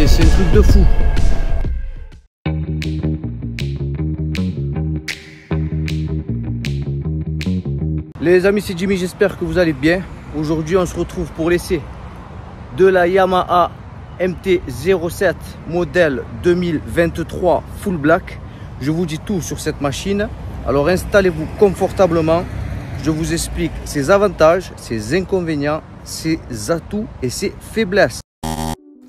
c'est un truc de fou. Les amis, c'est Jimmy, j'espère que vous allez bien. Aujourd'hui, on se retrouve pour l'essai de la Yamaha MT-07 modèle 2023 full black. Je vous dis tout sur cette machine. Alors installez-vous confortablement. Je vous explique ses avantages, ses inconvénients, ses atouts et ses faiblesses.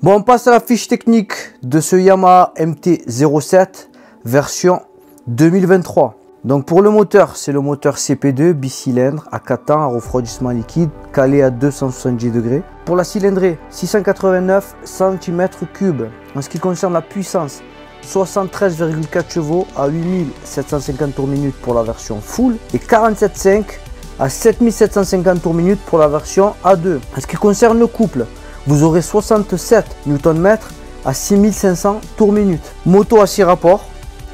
Bon, on passe à la fiche technique de ce Yamaha MT-07 version 2023. Donc pour le moteur, c'est le moteur CP2 bicylindre à 4 temps à refroidissement liquide calé à 270 degrés. Pour la cylindrée, 689 cm3. En ce qui concerne la puissance, 73,4 chevaux à 8750 tours minute pour la version full et 47,5 à 7750 tours minute pour la version A2. En ce qui concerne le couple, vous aurez 67 Nm à 6500 tours minute. Moto à 6 rapports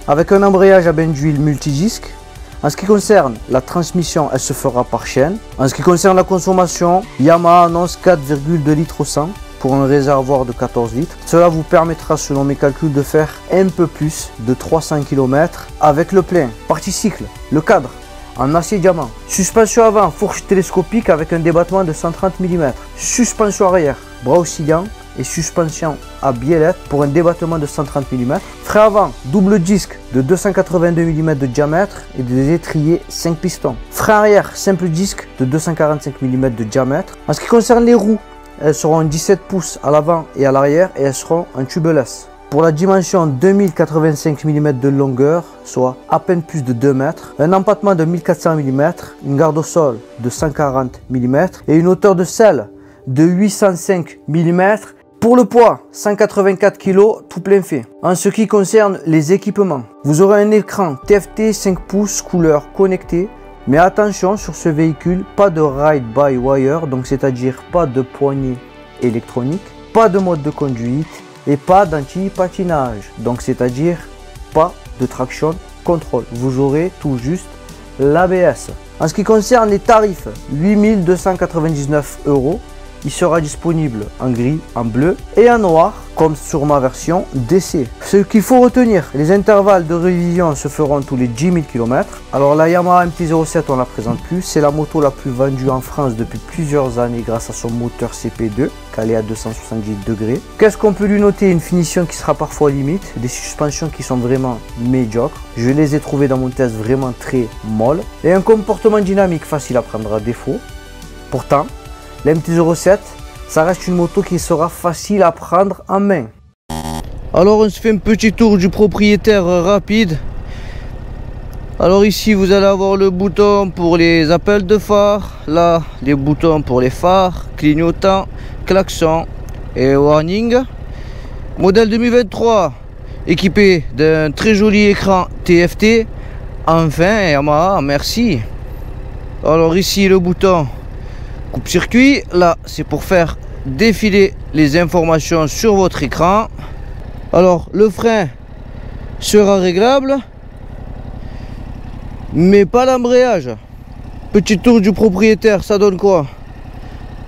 avec un embrayage à bain d'huile multidisque. En ce qui concerne la transmission, elle se fera par chaîne. En ce qui concerne la consommation, Yamaha annonce 4,2 litres au 100 pour un réservoir de 14 litres. Cela vous permettra, selon mes calculs, de faire un peu plus de 300 km avec le plein. Partie cycle, le cadre en acier diamant. Suspension avant, fourche télescopique avec un débattement de 130 mm. Suspension arrière, bras oscillant et suspension à biellette pour un débattement de 130 mm. Frein avant, double disque de 282 mm de diamètre et des étriers 5 pistons. Frein arrière, simple disque de 245 mm de diamètre. En ce qui concerne les roues, elles seront 17 pouces à l'avant et à l'arrière et elles seront en tubeless. Pour la dimension 2085 mm de longueur, soit à peine plus de 2 mètres, un empattement de 1400 mm, une garde au sol de 140 mm et une hauteur de selle de 805 mm. Pour le poids, 184 kg tout plein fait. En ce qui concerne les équipements, vous aurez un écran TFT 5 pouces couleur connecté. Mais attention, sur ce véhicule, pas de ride-by-wire, donc c'est-à-dire pas de poignée électronique, pas de mode de conduite et pas d'anti-patinage, donc c'est-à-dire pas de traction control. Vous aurez tout juste l'ABS. En ce qui concerne les tarifs, 8 299 €. Il sera disponible en gris, en bleu et en noir, comme sur ma version DC. Ce qu'il faut retenir, les intervalles de révision se feront tous les 10 000 km. Alors la Yamaha MT-07, on ne la présente plus. C'est la moto la plus vendue en France depuis plusieurs années grâce à son moteur CP2, calé à 270 degrés. Qu'est-ce qu'on peut lui noter? Une finition qui sera parfois limite, des suspensions qui sont vraiment médiocres. Je les ai trouvées dans mon test vraiment très molles. Et un comportement dynamique facile à prendre à défaut. Pourtant, la MT-07, ça reste une moto qui sera facile à prendre en main. Alors on se fait un petit tour du propriétaire rapide. Alors ici vous allez avoir le bouton pour les appels de phare. Là les boutons pour les phares, clignotants, klaxon et warning. Modèle 2023, équipé d'un très joli écran TFT. Enfin Yamaha, merci. Alors ici le bouton coupe-circuit, là c'est pour faire défiler les informations sur votre écran. Alors le frein sera réglable mais pas l'embrayage. Petit tour du propriétaire, ça donne quoi?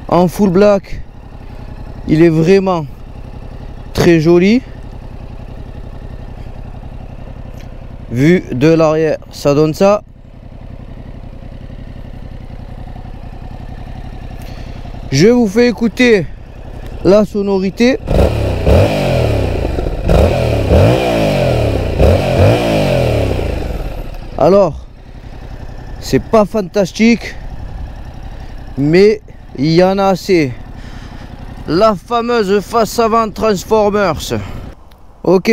En full black, il est vraiment très joli. Vu de l'arrière, ça donne ça. Je vous fais écouter la sonorité. Alors, c'est pas fantastique, mais il y en a assez. La fameuse face avant Transformers. Ok,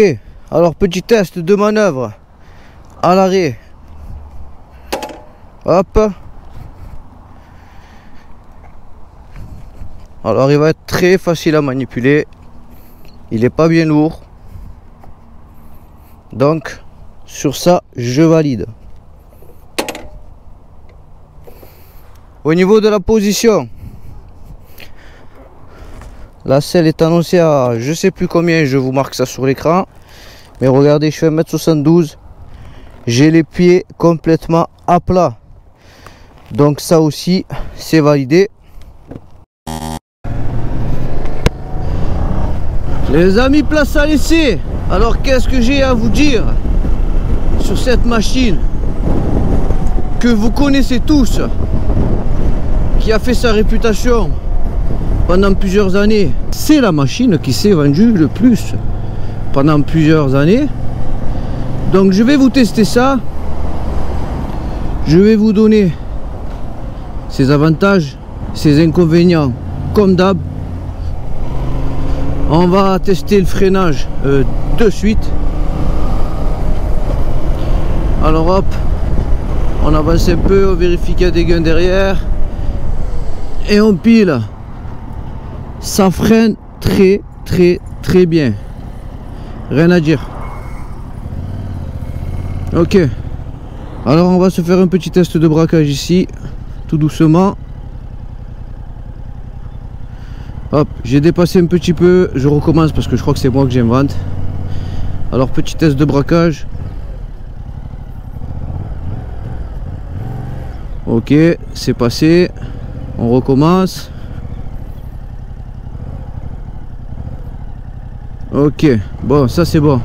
alors petit test de manœuvre à l'arrêt. Hop. Alors il va être très facile à manipuler. Il n'est pas bien lourd. Donc sur ça je valide. Au niveau de la position, la selle est annoncée à je sais plus combien, je vous marque ça sur l'écran. Mais regardez, je fais 1m72. J'ai les pieds complètement à plat. Donc ça aussi c'est validé. Les amis, place à l'essai. Alors qu'est-ce que j'ai à vous dire sur cette machine que vous connaissez tous, qui a fait sa réputation pendant plusieurs années? C'est la machine qui s'est vendue le plus pendant plusieurs années. Donc je vais vous tester ça. Je vais vous donner ses avantages, ses inconvénients comme d'hab. On va tester le freinage de suite. Alors hop, on avance un peu, on vérifie qu'il y a des gains derrière et on pile. Ça freine très bien, rien à dire. Ok, alors on va se faire un petit test de braquage ici, tout doucement. Hop, j'ai dépassé un petit peu, je recommence parce que je crois que c'est moi que j'invente. Alors petit test de braquage. Ok, c'est passé, on recommence. Ok, bon, ça c'est bon.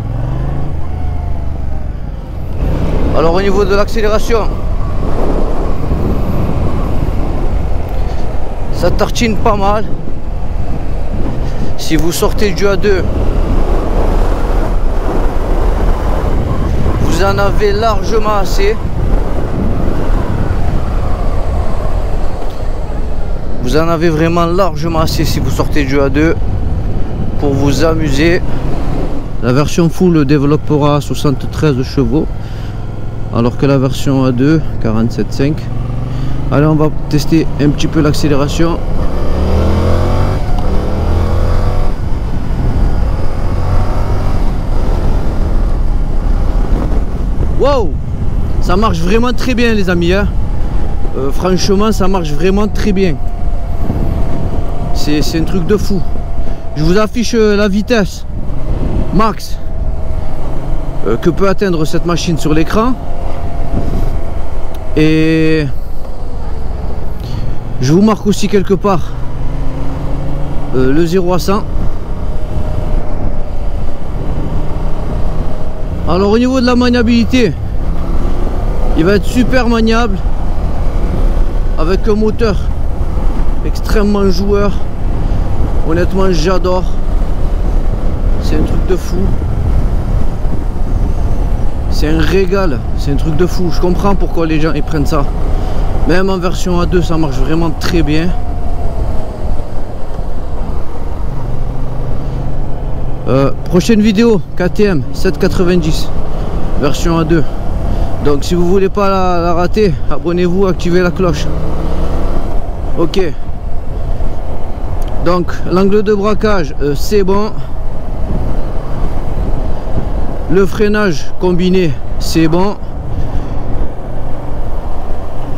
Alors au niveau de l'accélération, ça tartine pas mal. Si vous sortez du A2, vous en avez largement assez. Vous en avez vraiment largement assez si vous sortez du A2 pour vous amuser. La version full développera 73 chevaux alors que la version A2 47,5. Allez, on va tester un petit peu l'accélération. Wow, ça marche vraiment très bien les amis, hein. Franchement ça marche vraiment très bien. C'est un truc de fou. Je vous affiche la vitesse max que peut atteindre cette machine sur l'écran. Et je vous marque aussi quelque part le 0 à 100. Alors au niveau de la maniabilité, il va être super maniable avec un moteur extrêmement joueur. Honnêtement j'adore, c'est un truc de fou, c'est un régal, c'est un truc de fou. Je comprends pourquoi les gens ils prennent ça. Même en version A2 ça marche vraiment très bien. Prochaine vidéo KTM 790 version A2. Donc si vous voulez pas la rater, abonnez-vous, activez la cloche. Ok. Donc l'angle de braquage c'est bon. Le freinage combiné c'est bon.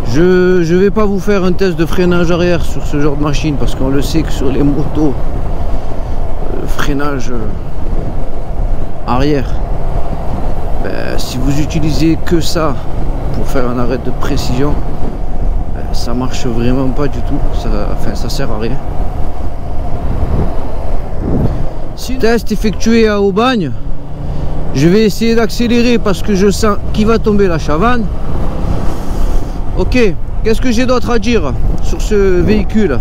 Je vais pas vous faire un test de freinage arrière sur ce genre de machine parce qu'on le sait que sur les motos le freinage arrière, ben, si vous utilisez que ça pour faire un arrêt de précision, ben, ça marche vraiment pas du tout, ça sert à rien. Si test effectué à Aubagne, je vais essayer d'accélérer parce que je sens qu'il va tomber la chavanne. Ok, qu'est-ce que j'ai d'autre à dire sur ce véhicule?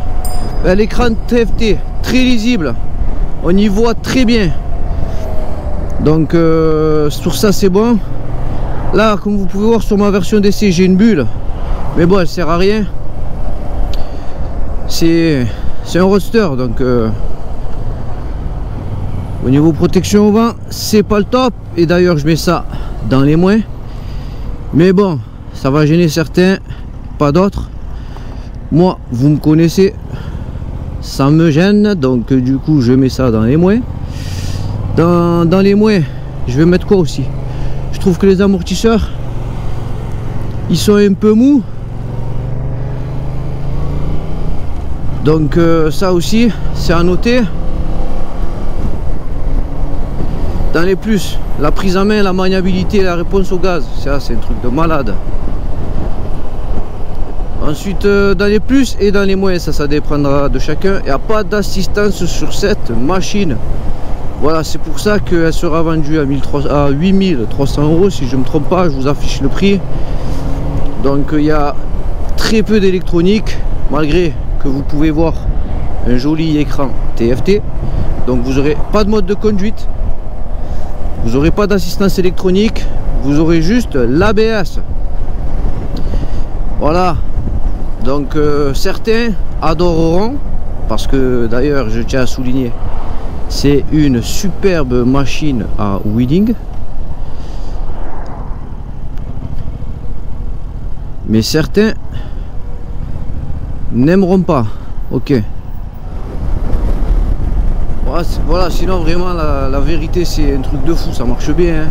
Ben, l'écran TFT très lisible, on y voit très bien. Donc sur ça c'est bon. Là comme vous pouvez voir sur ma version d'essai j'ai une bulle, mais bon elle sert à rien. C'est un roadster donc au niveau protection au vent c'est pas le top. Et d'ailleurs je mets ça dans les moins, mais bon ça va gêner certains, pas d'autres. Moi vous me connaissez, ça me gêne, donc du coup je mets ça dans les moins. Dans les moins, je vais mettre quoi aussi? Je trouve que les amortisseurs, ils sont un peu mous. Donc ça aussi, c'est à noter. Dans les plus, la prise en main, la maniabilité, la réponse au gaz, ça c'est un truc de malade. Ensuite, dans les plus et dans les moins, ça dépendra de chacun. Il n'y a pas d'assistance sur cette machine. Voilà, c'est pour ça qu'elle sera vendue à 8300 € si je ne me trompe pas. Je vous affiche le prix. Donc il y a très peu d'électronique, malgré que vous pouvez voir un joli écran TFT. Donc vous n'aurez pas de mode de conduite, vous n'aurez pas d'assistance électronique, vous aurez juste l'ABS. Voilà. Donc certains adoreront, parce que d'ailleurs je tiens à souligner, c'est une superbe machine à wheeling. Mais certains n'aimeront pas. Ok. Voilà, sinon vraiment la vérité, c'est un truc de fou, ça marche bien, hein.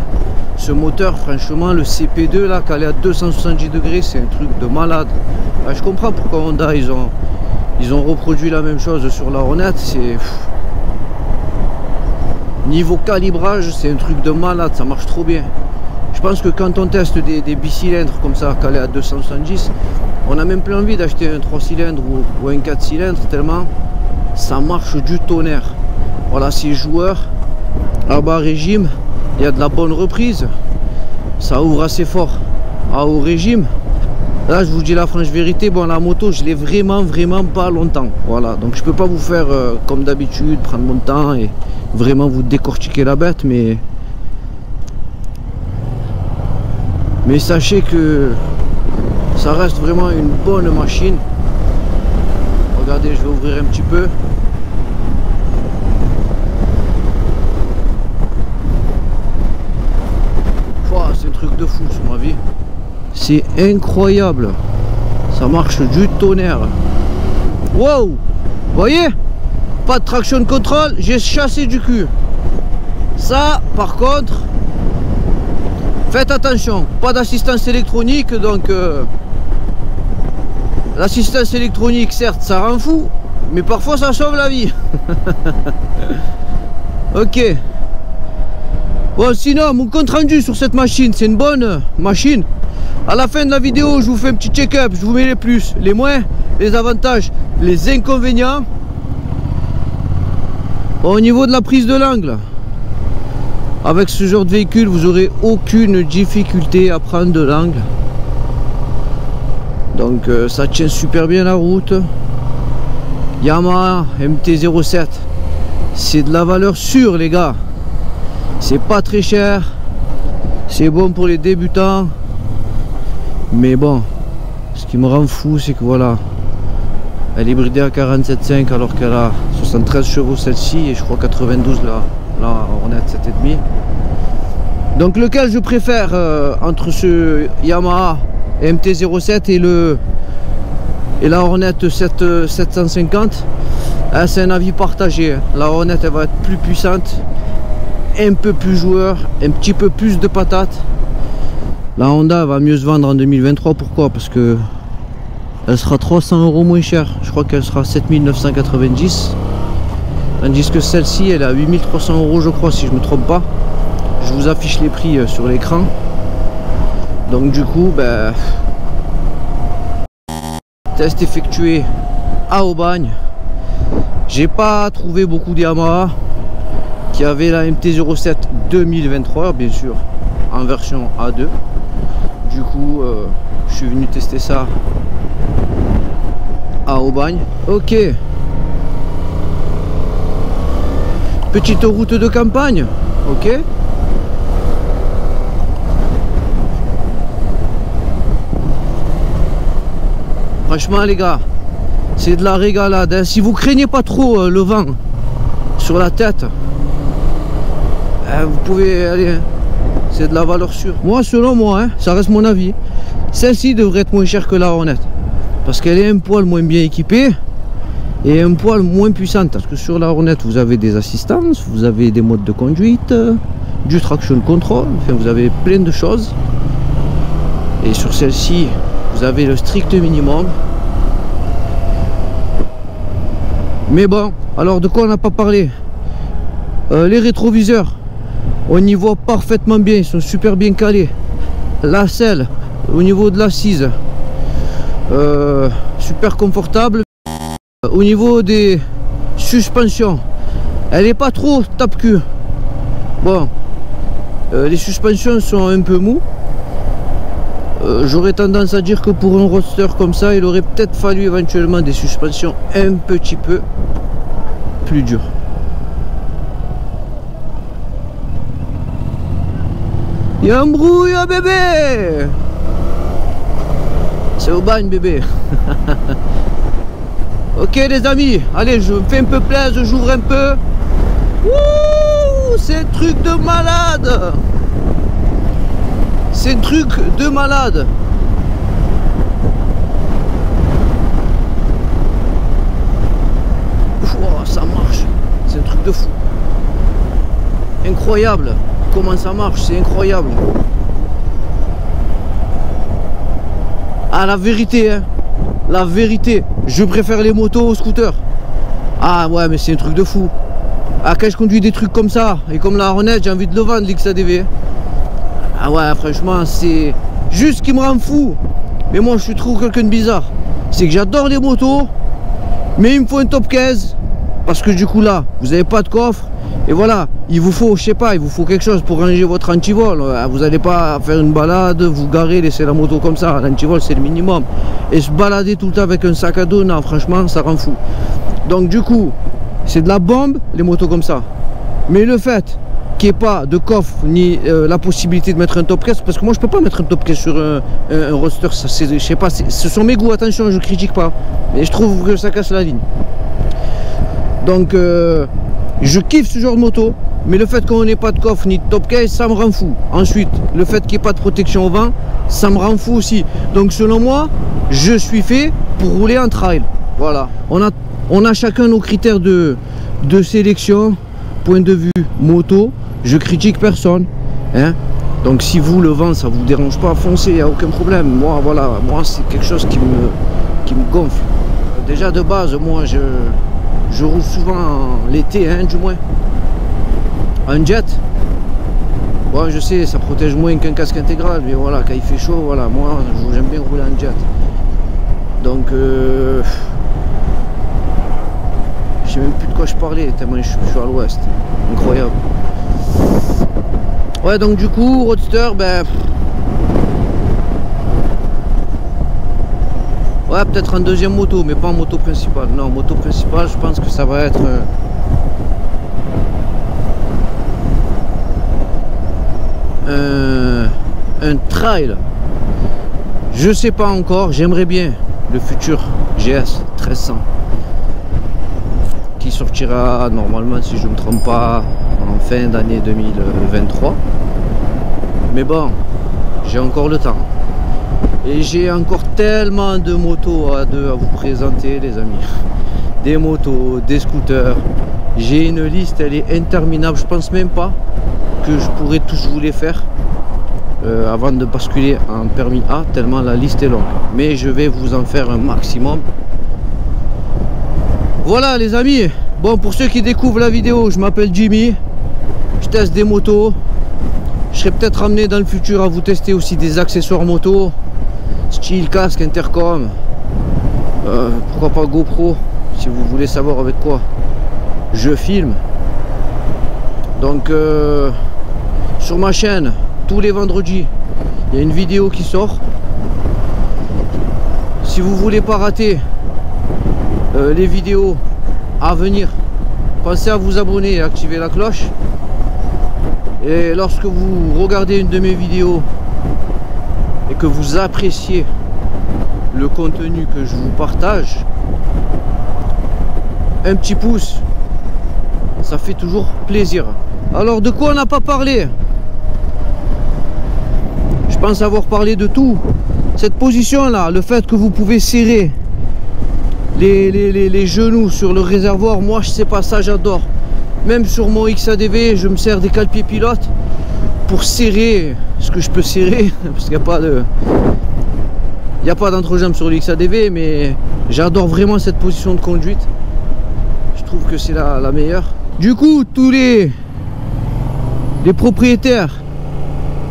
Ce moteur, franchement, le CP2 là, calé à 270 degrés, c'est un truc de malade. Là, je comprends pourquoi Honda ils ont reproduit la même chose sur la Hornet. C'est niveau calibrage, c'est un truc de malade, ça marche trop bien. Je pense que quand on teste des bicylindres comme ça, calés à 270, on a même plus envie d'acheter un 3 cylindres ou un 4 cylindres, tellement ça marche du tonnerre. Voilà, c'est joueur à bas régime, il y a de la bonne reprise, ça ouvre assez fort. À haut régime, là je vous dis la franche vérité, bon, la moto je l'ai vraiment pas longtemps. Voilà, donc je peux pas vous faire comme d'habitude, prendre mon temps et vraiment vous décortiquer la bête, mais sachez que ça reste vraiment une bonne machine. Regardez, je vais ouvrir un petit peu. C'est un truc de fou sur ma vie. C'est incroyable. Ça marche du tonnerre. Wow! Vous voyez? Pas de traction control, j'ai chassé du cul. Ça, par contre, faites attention, pas d'assistance électronique, donc l'assistance électronique, certes, ça rend fou, mais parfois ça sauve la vie. Ok. Bon, sinon, mon compte rendu sur cette machine, c'est une bonne machine. À la fin de la vidéo, je vous fais un petit check-up, je vous mets les plus, les moins, les avantages, les inconvénients. Bon, au niveau de la prise de l'angle, avec ce genre de véhicule, vous n'aurez aucune difficulté à prendre de l'angle. Donc ça tient super bien la route. Yamaha MT-07, c'est de la valeur sûre les gars. C'est pas très cher, c'est bon pour les débutants. Mais bon, ce qui me rend fou, c'est que voilà, elle est bridée à 47,5 alors qu'elle a 73 chevaux celle-ci, et je crois 92 la Hornet 7,5. Donc lequel je préfère entre ce Yamaha MT-07 et la Hornet 750, c'est un avis partagé. La Hornet, elle va être plus puissante, un peu plus joueur, un petit peu plus de patates. La Honda va mieux se vendre en 2023. Pourquoi? Parce que elle sera 300 € moins chère. Je crois qu'elle sera 7990, tandis que celle-ci elle est à 8300 € je crois, si je me trompe pas. Je vous affiche les prix sur l'écran. Donc du coup, ben, test effectué à Aubagne. J'ai pas trouvé beaucoup de Yamaha qui avait la MT-07 2023, bien sûr, en version A2. Du coup, je suis venu tester ça à Aubagne. Ok. Petite route de campagne. Ok. Franchement les gars, c'est de la régalade, hein. Si vous craignez pas trop le vent sur la tête, vous pouvez aller, hein. C'est de la valeur sûre. Moi, selon moi, hein, ça reste mon avis, celle-ci devrait être moins chère que la Hornet, parce qu'elle est un poil moins bien équipée et un poil moins puissante. Parce que sur la Hornet, vous avez des assistances, vous avez des modes de conduite, du traction control, enfin vous avez plein de choses. Et sur celle-ci, vous avez le strict minimum. Mais bon, alors de quoi on n'a pas parlé? Les rétroviseurs, on y voit parfaitement bien, ils sont super bien calés. La selle, au niveau de l'assise, super confortable. Au niveau des suspensions, elle n'est pas trop tape-cul. Bon, les suspensions sont un peu mous. J'aurais tendance à dire que pour un roadster comme ça, il aurait peut-être fallu éventuellement des suspensions un petit peu plus dures. Il y a un brouille, bébé. C'est au bagne, bébé. Ok les amis, allez, je me fais un peu plaisir, j'ouvre un peu. Ouh, c'est un truc de malade. C'est un truc de malade. Oh, ça marche. C'est un truc de fou. Incroyable. Comment ça marche, c'est incroyable. Ah, la vérité, hein. La vérité, je préfère les motos aux scooters. Ah ouais, mais c'est un truc de fou. Ah, quand je conduis des trucs comme ça, et comme la Hornet, j'ai envie de le vendre, l'XADV. Ah ouais, franchement, c'est juste qui me rend fou. Mais moi, je suis trop quelqu'un de bizarre. C'est que j'adore les motos, mais il me faut un top 15. Parce que du coup, là, vous n'avez pas de coffre. Et voilà, il vous faut, je sais pas, il vous faut quelque chose pour ranger votre antivol. Vous n'allez pas faire une balade, vous garer, laisser la moto comme ça. L'antivol, c'est le minimum. Et se balader tout le temps avec un sac à dos, non, franchement, ça rend fou. Donc du coup, c'est de la bombe, les motos comme ça. Mais le fait qu'il n'y ait pas de coffre, ni la possibilité de mettre un top caisse, parce que moi, je peux pas mettre un top caisse sur un roadster, ça, je sais pas, ce sont mes goûts, attention, je critique pas. Mais je trouve que ça casse la ligne. Donc, je kiffe ce genre de moto, mais le fait qu'on n'ait pas de coffre ni de top case, ça me rend fou. Ensuite, le fait qu'il n'y ait pas de protection au vent, ça me rend fou aussi. Donc selon moi, je suis fait pour rouler en trail. Voilà. On a chacun nos critères de sélection, point de vue moto. Je critique personne. Hein. Donc si vous, le vent, ça vous dérange pas, foncez, il n'y a aucun problème. Moi, voilà, moi c'est quelque chose qui me gonfle. Déjà de base, moi je roule souvent l'été, hein, du moins, en jet. Bon, je sais, ça protège moins qu'un casque intégral, mais voilà, quand il fait chaud, voilà, moi, j'aime bien rouler en jet. Donc, je sais même plus de quoi je parlais, tellement je suis à l'ouest. Incroyable. Ouais, donc du coup, roadster, ben... ouais, peut-être en deuxième moto, mais pas en moto principale. Non, moto principale, je pense que ça va être un trail. Je sais pas encore, j'aimerais bien le futur GS 1300 qui sortira normalement, si je ne me trompe pas, en fin d'année 2023. Mais bon, j'ai encore le temps. Et j'ai encore tellement de motos à vous présenter, les amis. Des motos, des scooters. J'ai une liste, elle est interminable. Je pense même pas que je pourrais tous vous les faire avant de basculer en permis A, tellement la liste est longue. Mais je vais vous en faire un maximum. Voilà les amis. Bon, pour ceux qui découvrent la vidéo, je m'appelle Jimmy. Je teste des motos. Je serai peut-être amené dans le futur à vous tester aussi des accessoires moto. Style casque, intercom, pourquoi pas GoPro, si vous voulez savoir avec quoi je filme. Donc sur ma chaîne, tous les vendredis, il y a une vidéo qui sort. Si vous voulez pas rater les vidéos à venir, pensez à vous abonner et activer la cloche. Et lorsque vous regardez une de mes vidéos et que vous appréciez le contenu que je vous partage, un petit pouce, ça fait toujours plaisir. Alors de quoi on n'a pas parlé? Je pense avoir parlé de tout. Cette position là, le fait que vous pouvez serrer les genoux sur le réservoir, moi je sais pas, ça j'adore. Même sur mon XADV, je me sers des cale-pieds pilotes pour serrer ce que je peux serrer, parce qu'il n'y a pas d'entrejambe sur le XADV, mais j'adore vraiment cette position de conduite. Je trouve que c'est la meilleure. Du coup, tous les propriétaires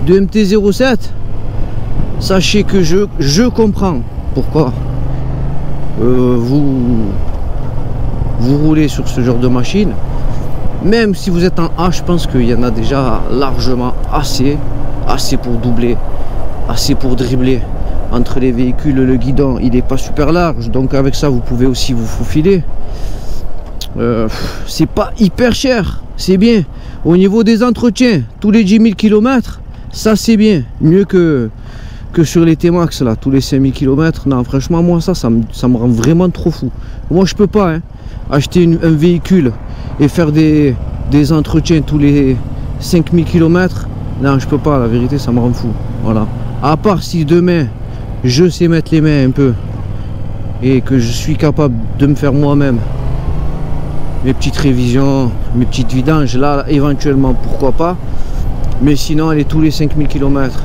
de MT-07, sachez que je comprends pourquoi vous roulez sur ce genre de machine. Même si vous êtes en A, je pense qu'il y en a déjà largement assez pour doubler, assez pour dribbler. Entre les véhicules, le guidon, il n'est pas super large, donc avec ça, vous pouvez aussi vous faufiler. C'est pas hyper cher, c'est bien. Au niveau des entretiens, tous les 10 000 km, ça c'est bien. Mieux que sur les T-Max, là, tous les 5 000 km. Non, franchement, moi, ça me rend vraiment trop fou. Moi, je peux pas acheter un véhicule et faire des entretiens tous les 5 000 km. Non, je peux pas, la vérité, ça me rend fou. Voilà. À part si demain, je sais mettre les mains un peu et que je suis capable de me faire moi-même mes petites révisions, mes petites vidanges, là éventuellement pourquoi pas, mais sinon aller tous les 5000 km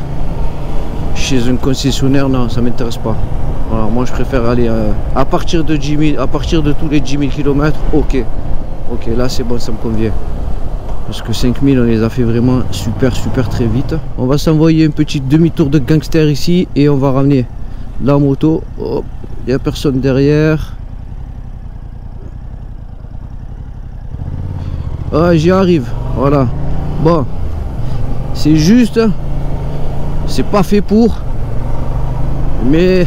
chez un concessionnaire, non, ça m'intéresse pas. Voilà, moi je préfère aller à partir de 10 000, à partir de tous les 10 000 km, ok, là c'est bon, ça me convient. Parce que 5000 on les a fait vraiment super très vite. On va s'envoyer un petit demi-tour de gangster ici et on va ramener la moto. Il n'y a personne derrière. Ah, j'y arrive, voilà. Bon, c'est juste, c'est pas fait pour, mais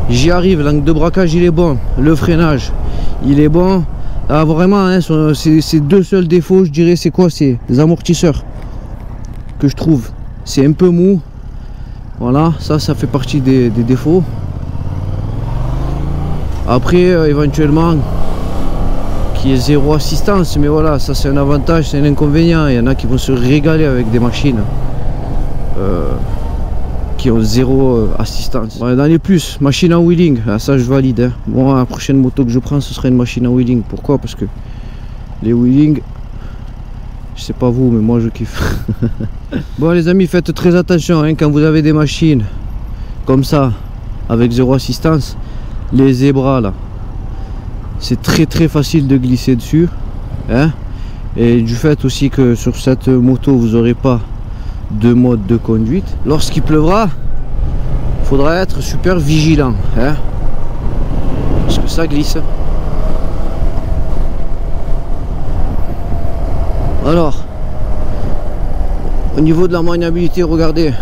j'y arrive. L'angle de braquage il est bon, le freinage il est bon. Ah, vraiment, hein, c'est deux seuls défauts, je dirais, c'est quoi? C'est les amortisseurs que je trouve, c'est un peu mou. Voilà, ça fait partie des défauts. Après, éventuellement, qui est zéro assistance, mais voilà, ça c'est un avantage, c'est un inconvénient. Il y en a qui vont se régaler avec des machines qui ont zéro assistance. Ouais, dans les plus, machine en wheeling, ah, ça je valide. Hein. Bon, la prochaine moto que je prends, ce sera une machine en wheeling. Pourquoi? Parce que les wheeling, je sais pas vous, mais moi je kiffe. Bon les amis, faites très attention hein, quand vous avez des machines comme ça, avec zéro assistance, les zébras là. C'est très facile de glisser dessus hein? Et du fait aussi que sur cette moto vous n'aurez pas de mode de conduite, lorsqu'il pleuvra il faudra être super vigilant hein? Parce que ça glisse. Alors au niveau de la maniabilité, regardez,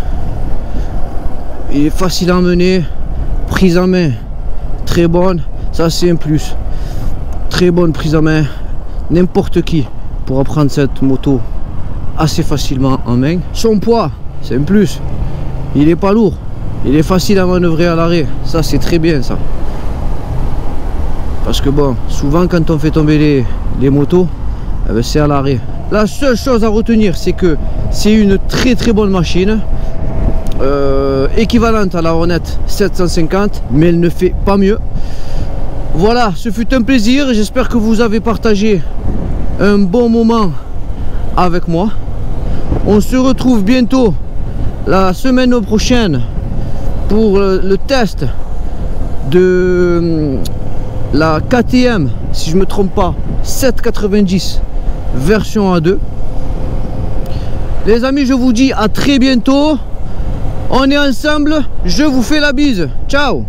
il est facile à emmener, prise en main très bonne, ça c'est un plus. Très bonne prise en main, n'importe qui pourra prendre cette moto assez facilement en main. Son poids, c'est un plus, il est pas lourd, il est facile à manœuvrer à l'arrêt, ça c'est très bien ça. Parce que bon, souvent quand on fait tomber les motos, eh ben, c'est à l'arrêt. La seule chose à retenir, c'est que c'est une très bonne machine, équivalente à la Hornet 750, mais elle ne fait pas mieux. Voilà, ce fut un plaisir, j'espère que vous avez partagé un bon moment avec moi. On se retrouve bientôt la semaine prochaine pour le test de la KTM, si je ne me trompe pas, 790 version A2. Les amis, je vous dis à très bientôt. On est ensemble, je vous fais la bise. Ciao.